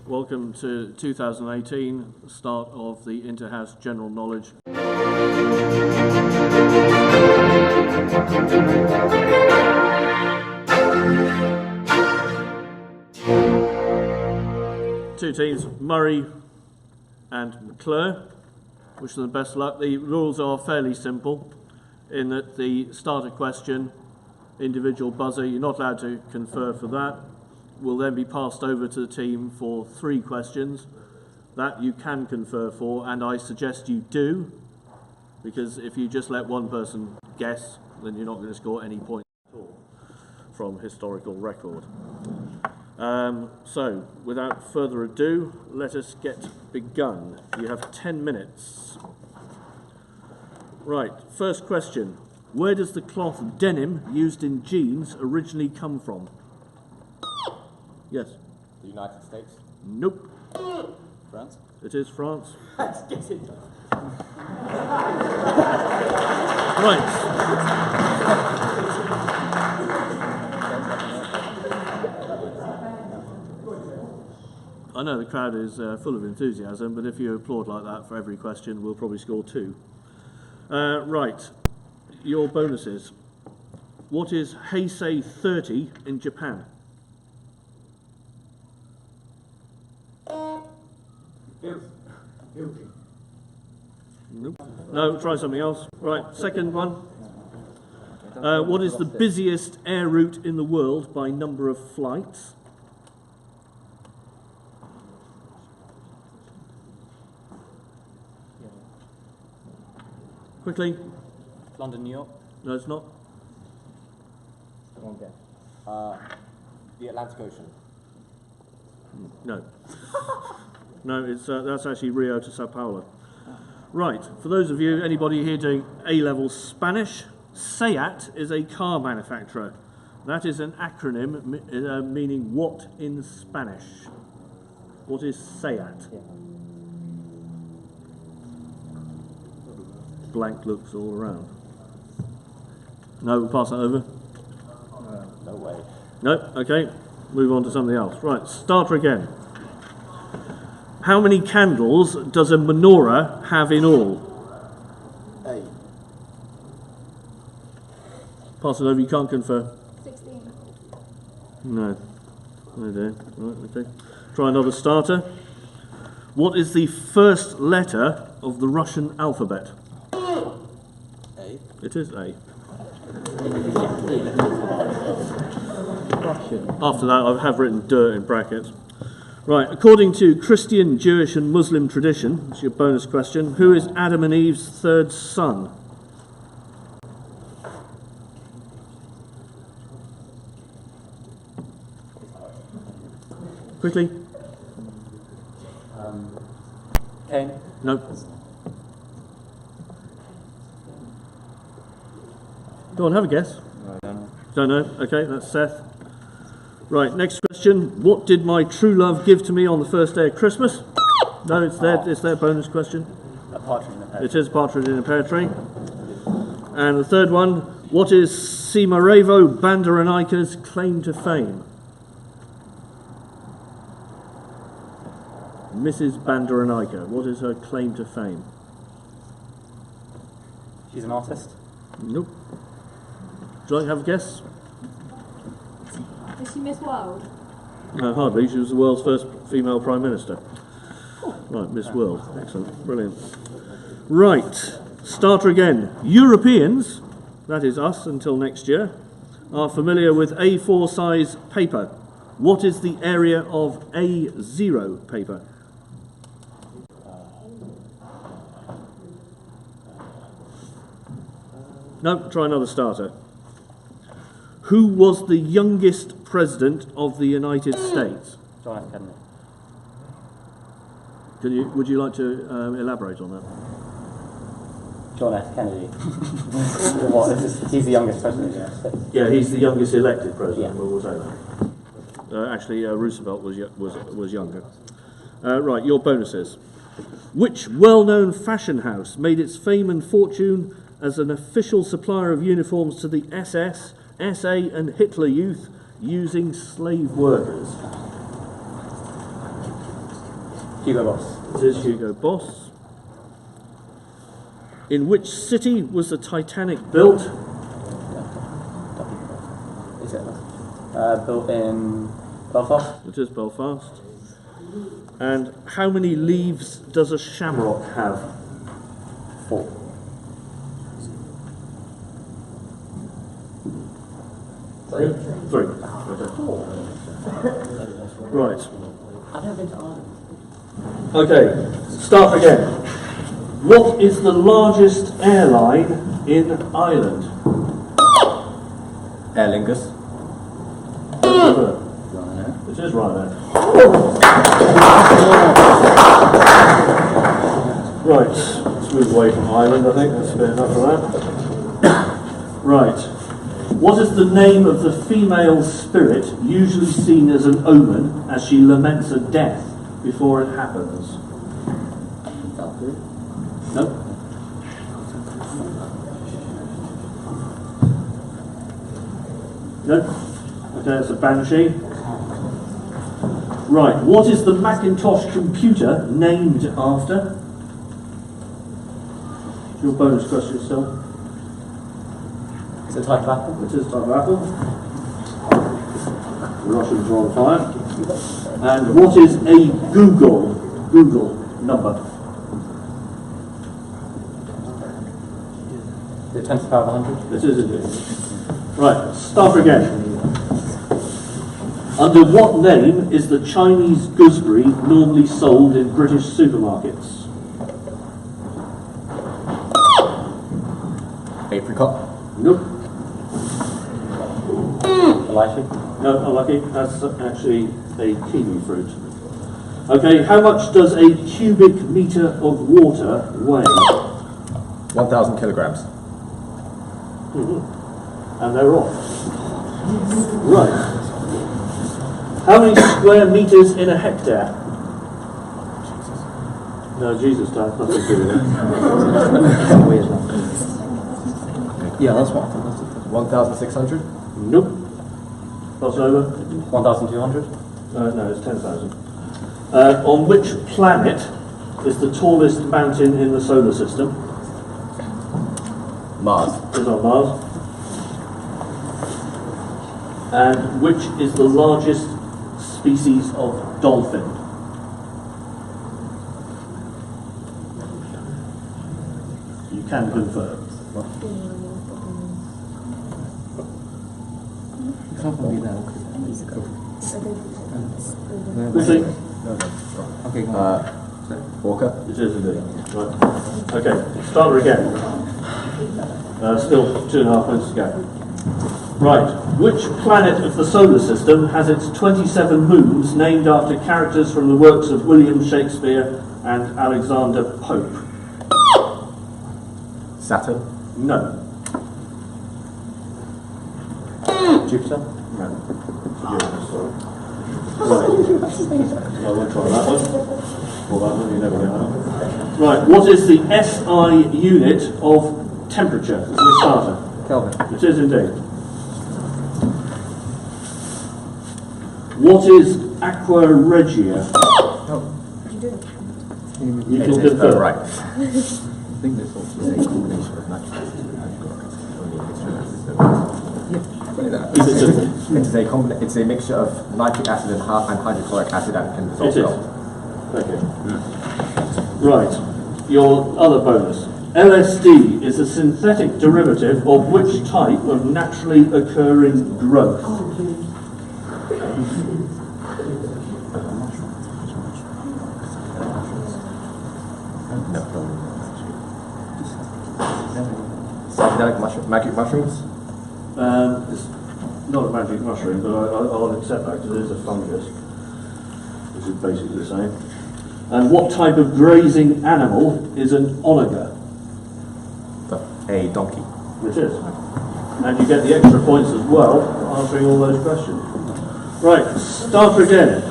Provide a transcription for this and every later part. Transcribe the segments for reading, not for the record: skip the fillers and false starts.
Welcome to 2018, start of the Interhouse General Knowledge. Two teams, Murray and McClure. Wish them the best luck. The rules are fairly simple in that the starter question, individual buzzer, you're not allowed to confer for that, will then be passed over to the team for 3 questions. That you can confer for, and I suggest you do, because if you just let one person guess, then you're not going to score any points at all from historical record. So, without further ado, let us get begun. You have 10 minutes. Right, first question. Where does the cloth denim used in jeans originally come from? Yes. The United States? Nope. France? It is France. Let's get it. Right. I know the crowd is full of enthusiasm, but if you applaud like that for every question, we'll probably score 2. Right. Your bonuses. What is Heisei 30 in Japan? Nope. No, try something else. Right, second one. What is the busiest air route in the world by number of flights? Quickly. London, New York? No, it's not. One guess. The Atlantic Ocean? No. No, it's that's actually Rio to Sao Paulo. Right, for those of you, anybody here doing A-level Spanish, SEAT is a car manufacturer. That is an acronym meaning what in Spanish? What is SEAT? Yeah. Blank looks all around. No, we'll pass that over. No way. No, okay, move on to something else. Right, starter again. How many candles does a menorah have in all? 8. Pass it over, you can't confer. 16. No. Oh dear. Right, okay. Try another starter. What is the first letter of the Russian alphabet? A. It is A. Russian. After that, I have written dirt in brackets. Right, according to Christian, Jewish and Muslim tradition, it's your bonus question, who is Adam and Eve's third son? Quickly. Cain. No. Go on, have a guess. No, I don't know. Don't know. Okay, that's Seth. Right, next question. What did my true love give to me on the first day of Christmas? No, it's their bonus question. A partridge in a pear. It is partridge in a pear tree. And the third one, what is Simarevo Bandaranaike's claim to fame? Mrs. Bandaranaike, what is her claim to fame? She's an artist. Nope. Would you like to have a guess? Is she Miss World? No, hardly. She was the world's first female Prime Minister. Right, Miss World. Excellent. Brilliant. Right, starter again. Europeans, that is us until next year, are familiar with A4 size paper. What is the area of A0 paper? No, try another starter. Who was the youngest president of the United States? John F. Kennedy. Would you like to elaborate on that? John F. Kennedy. What? He's the youngest president of the United States. Yeah, he's the youngest elected president. Yeah. We'll say that. Actually, Roosevelt was younger. Right, your bonuses. Which well-known fashion house made its fame and fortune as an official supplier of uniforms to the SS, SA and Hitler Youth using slave workers? Hugo Boss. It is Hugo Boss. In which city was the Titanic built? Is it? Built in Belfast. It is Belfast. And how many leaves does a shamrock have? 4. Three. Okay. Right. I've never been to Ireland. Okay, start again. What is the largest airline in Ireland? Aer Lingus. It is Ryanair. Right, let's move away from Ireland, I think. That's a bit enough of that. Right. What is the name of the female spirit usually seen as an omen as she laments a death before it happens? No? No? Okay, that's a banshee. Right, what is the Macintosh computer named after? Your bonus question still. Is it a type of apple? It is a type of apple. The Russians are on fire. And what is a Google number? Is it 10 to the power of 100? It is indeed. Right, start again. Under what name is the Chinese gooseberry normally sold in British supermarkets? Apricot. Nope. Lychee? No, unlucky. That's actually a kiwi fruit. Okay, how much does a cubic metre of water weigh? 1,000 kilograms. And they're off. Right. How many square metres in a hectare? No, Jesus, that's nothing to do with that. Yeah, that's what. 1,600. Nope. Pass over. 1,200? No, it's 10,000. On which planet is the tallest mountain in the solar system? Mars. Is on Mars. And which is the largest species of dolphin? You can confirm. Walker. It is indeed. Right. Okay, start again. Still 2.5 minutes to go. Right. Which planet of the solar system has its 27 moons named after characters from the works of William Shakespeare and Alexander Pope? Saturn. No. Jupiter? No. Sorry. Right. I won't try that one. Or that one, you never get that one. Right, what is the SI unit of temperature? As a starter. Kelvin. It is indeed. What is aqua regia? You can confirm. Right. I think this also is a combination of natural acid and It's a mixture of nitric acid and hydrochloric acid and can dissolve It is. salt. Thank you. Right, your other bonus. LSD is a synthetic derivative of which type of naturally occurring growth? Psychedelic magic mushrooms? It's not a magic mushroom, but I'll accept that because it is a fungus, which is basically the same. And what type of grazing animal is an onager? A donkey. It is. And you get the extra points as well for answering all those questions. Right, start again.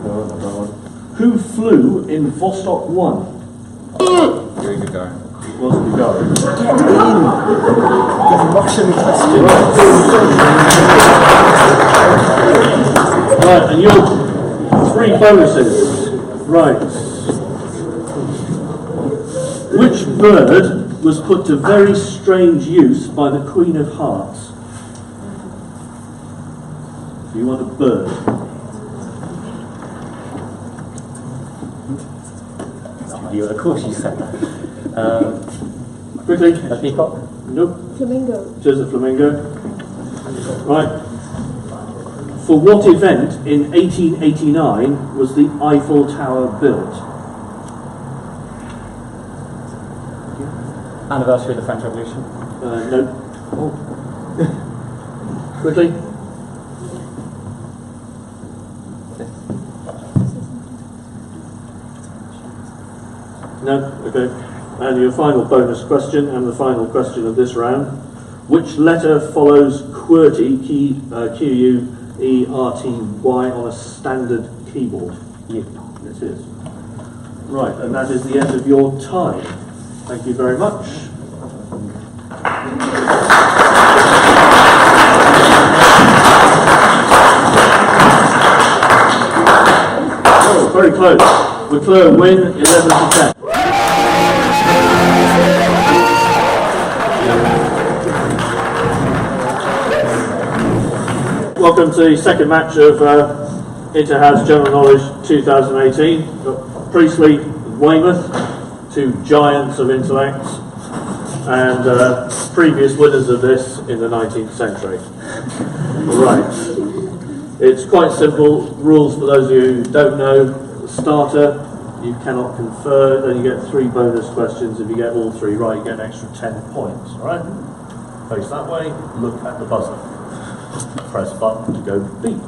No, not that one. Who flew in Vostok 1? Yuri Gagarin. It wasn't Gagarin. The Russian question. Right, and your 3 bonuses. Right. Which bird was put to very strange use by the Queen of Hearts? So you want a bird. Of course you said that. Quickly. A peacock? Nope. Flamingo. It is a flamingo. Right. For what event in 1889 was the Eiffel Tower built? Anniversary of the French Revolution? No. Quickly. No? Okay. And your final bonus question, and the final question of this round. Which letter follows QWERTY, Q-U-E-R-T-Y, on a standard keyboard? You. It is. Right, and that is the end of your time. Thank you very much. Oh, very close. McClure win 11 to 10. Welcome to the second match of Interhouse General Knowledge 2018. We've got Priestley and Weymouth, two giants of intellect, and previous winners of this in the 19th century. Right. It's quite simple. Rules for those of you who don't know. The starter, you cannot confer, then you get 3 bonus questions. If you get all 3 right, you get an extra 10 points. All right? Face that way, look at the buzzer. Press button to go beep.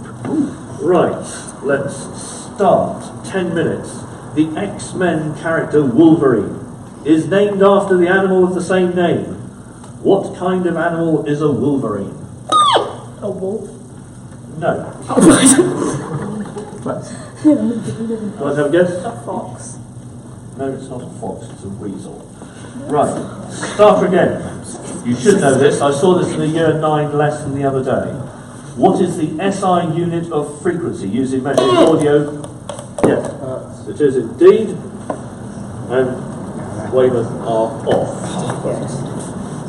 Right, let's start. 10 minutes. The X-Men character Wolverine is named after the animal of the same name. What kind of animal is a Wolverine? A wolf. No. What? Do I have a guess? A fox. No, it's not a fox, it's a weasel. Right, start again. You should know this. I saw this in the year 9 lesson the other day. What is the SI unit of frequency used in measuring audio? Yes, it is indeed. And Weymouth are off.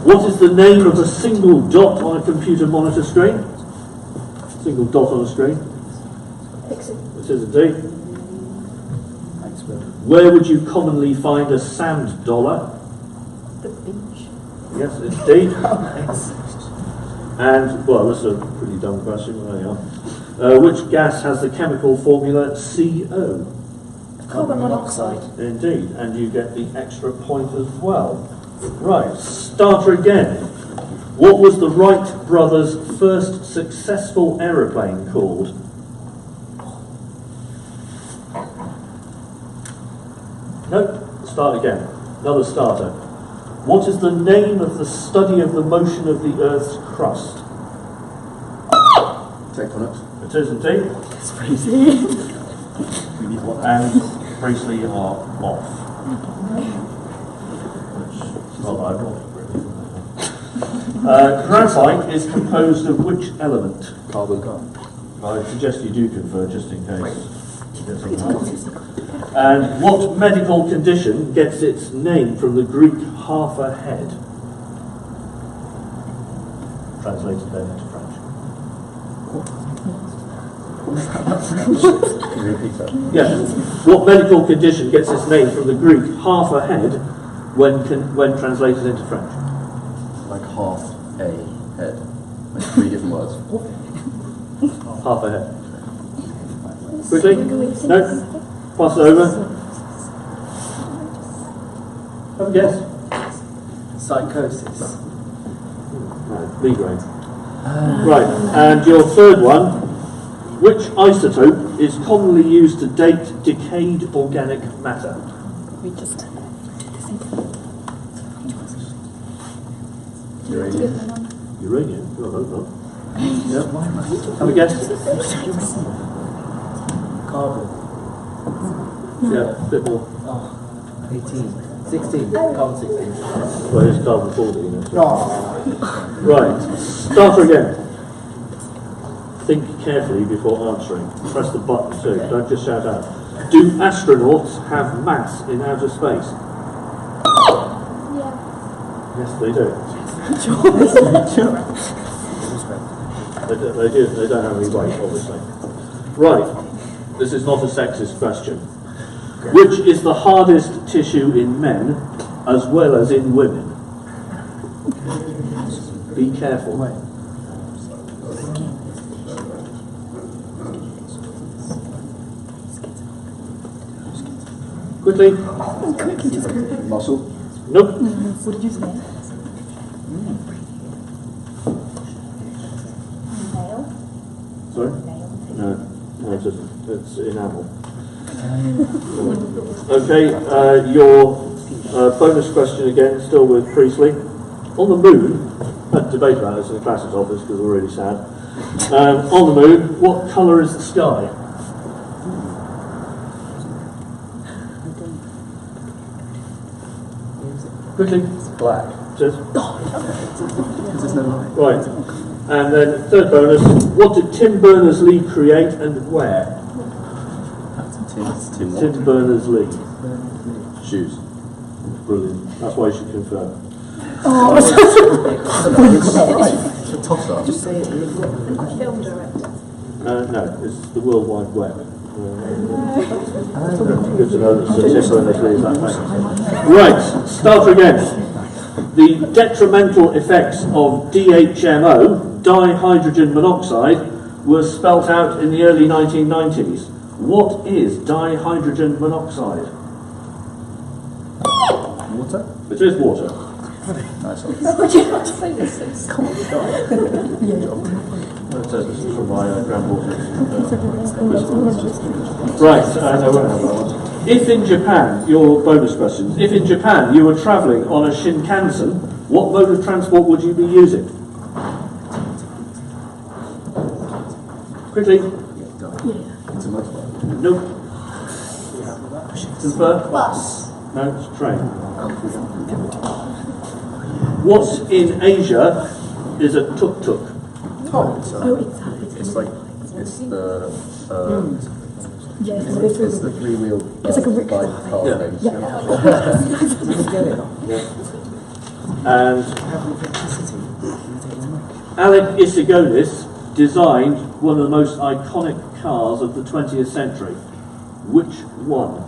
What is the name of a single dot on a computer monitor screen? Single dot on a screen. Pixie. It is indeed. Where would you commonly find a sand dollar? The beach. Yes, indeed. And, well, that's a pretty dumb question, but there you are. Which gas has the chemical formula CO? Carbon monoxide. Indeed, and you get the extra point as well. Right, starter again. What was the Wright brothers' first successful aeroplane called? Nope, start again. Another starter. What is the name of the study of the motion of the Earth's crust? Tectonics. It is indeed. It's crazy. And Priestley are off. Not that I want, really. Graphite is composed of which element? Carbon. I suggest you do confer just in case. And what medical condition gets its name from the Greek half a head? Translated then into French. Can you repeat that? Yes. What medical condition gets its name from the Greek half a head when translated into French? Like half a head. Like 3 different words. Half a head. Quickly? No? Pass it over. Have a guess. Psychosis. No, migraine. Right, and your third one. Which isotope is commonly used to date decayed organic matter? We just. Uranium. Uranium? Oh, I hope not. Yep. Have a guess? Carbon. Yeah, a bit more. 18. 16. Carbon 16. Well, it's carbon 40, you know. Right, start again. Think carefully before answering. Press the button too, don't just shout out. Do astronauts have mass in outer space? Yeah. Yes, they do. They do. They don't have any weight, obviously. Right. This is not a sexist question. Which is the hardest tissue in men as well as in women? Be careful. Quickly. Muscle. Nope. What did you say? Nail? Sorry? Nail. No, it isn't. It's enamel. Okay, your bonus question again, still with Priestley. On the moon, had debate about this in the classes office because we're really sad. On the moon, what colour is the sky? Quickly. Black. Says. Because there's no light. Right. And then third bonus, what did Tim Berners-Lee create and where? Tim Tim Berners-Lee. Shoes. Brilliant. That's why you should confirm. Toss up. Just say it. Film director. No, it's the World Wide Web. Good to know that Tim Berners-Lee is that famous. Right, start again. The detrimental effects of DHMO, dihydrogen monoxide, were spelt out in the early 1990s. What is dihydrogen monoxide? Water? It is water. Nice one. Would you not say this? It says this is from my granddaughter's. Right, no, we won't have that one. If in Japan, your bonus questions, if in Japan you were travelling on a Shinkansen, what mode of transport would you be using? Quickly. It's a motorbike. Nope. Confirm? Bus. No, it's a train. What in Asia is a tuk-tuk? It's like, it's the, Yeah, it's the three-wheel It's like a rickshaw. bike car Yeah. thing. And Alec Isigonis designed one of the most iconic cars of the 20th century. Which one?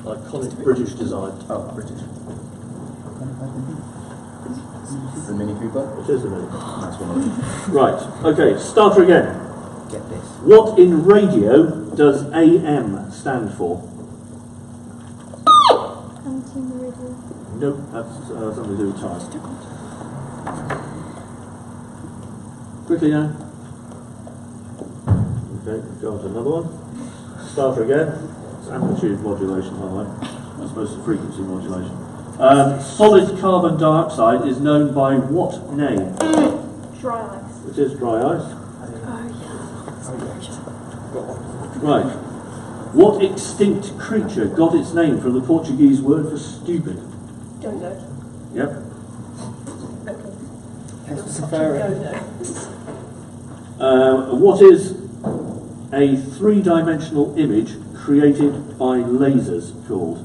Iconic British design. Oh, British. The Mini Cooper? It is a minute. That's one of them. Right, okay, starter again. Get this. What in radio does AM stand for? Anti-meridian. Nope, that's something to do with time. Quickly now. Okay, go on to another one. Starter again. It's amplitude modulation, by the way. As opposed to frequency modulation. Solid carbon dioxide is known by what name? Dry ice. It is dry ice. Oh, Right. What extinct creature got its name from the Portuguese word for stupid? yeah. Dodo. Yep. What is a three-dimensional image created by lasers called?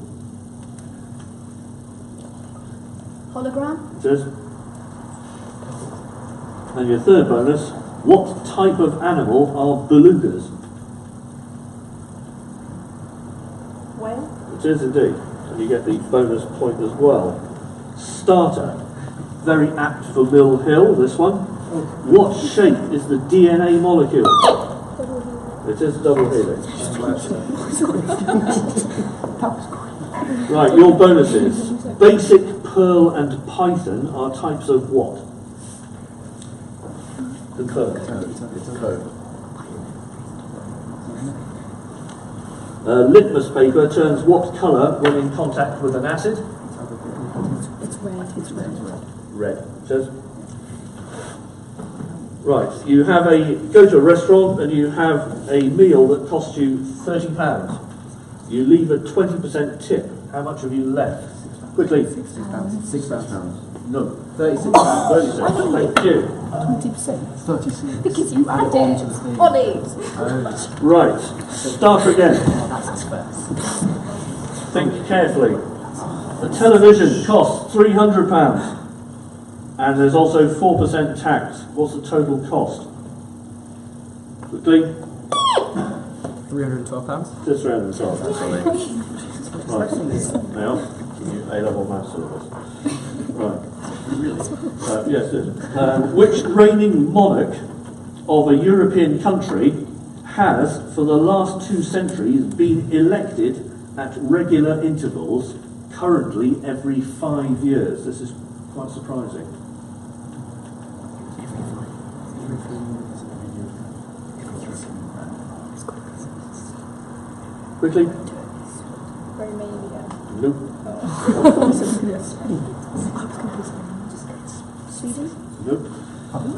Hologram. It is. And your third bonus, what type of animal are belugas? Whale. It is indeed. And you get the bonus point as well. Starter. Very apt for Mill Hill, this one. What shape is the DNA molecule? It is double helix. Right, your bonuses. Basic, Perl and Python are types of what? Confirm. It's code. Litmus paper turns what colour when in contact with an acid? It's red. It's red. Red. Says. Right, you have go to a restaurant and you have a meal that costs you £30. You leave a 20% tip. How much have you left? Quickly. £6. No. 36. 36. Thank you. 20%. 36. Because you you add had it on it. to the... Ollie. Right. Start again. That's first. Think carefully. The television costs £300. And there's also 4% tax. What's the total cost? Quickly. £312. Just round the top, actually. Right. Now, A-level maths syllabus. Right. Yes, it is. Which reigning monarch of a European country has, for the last 2 centuries, been elected at regular intervals, currently every 5 years? This is quite surprising. Quickly. Romania. Nope. Sweden. Nope.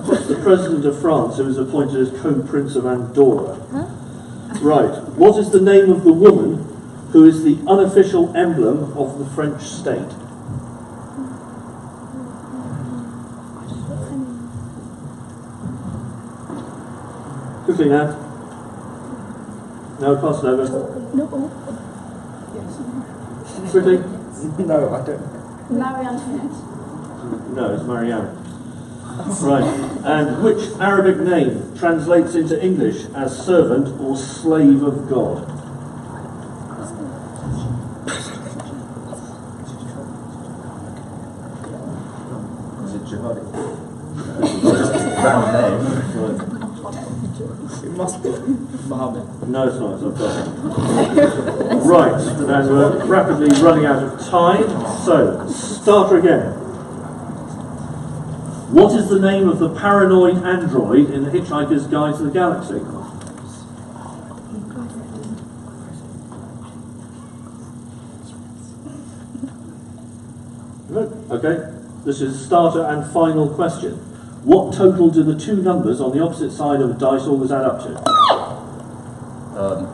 What's the President of France who was appointed as Co-Prince of Andorra? Right. What is the name of the woman who is the unofficial emblem of the French state? Quickly now. No, pass it over. No. Quickly. No, I don't. Marie Antoinette. No, it's Marianne. Right. And which Arabic name translates into English as servant or slave of God? Is it jihadi? Round name. It must be Mohammed. No, it's not. It's not perfect. Right. And we're rapidly running out of time. So, starter again. What is the name of the paranoid android in The Hitchhiker's Guide to the Galaxy? No? Okay. This is starter and final question. What total do the 2 numbers on the opposite side of a dice always add up to?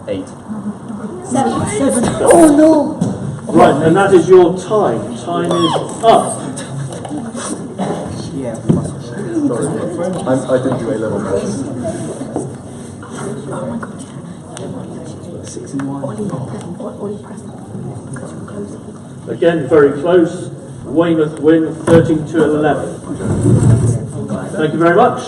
8. 7. Oh no! Right, and that is your time. Time is up. Yeah. I didn't do A-level maths. 6 and 1. Again, very close. Weymouth win 13 to 11. Thank you very much.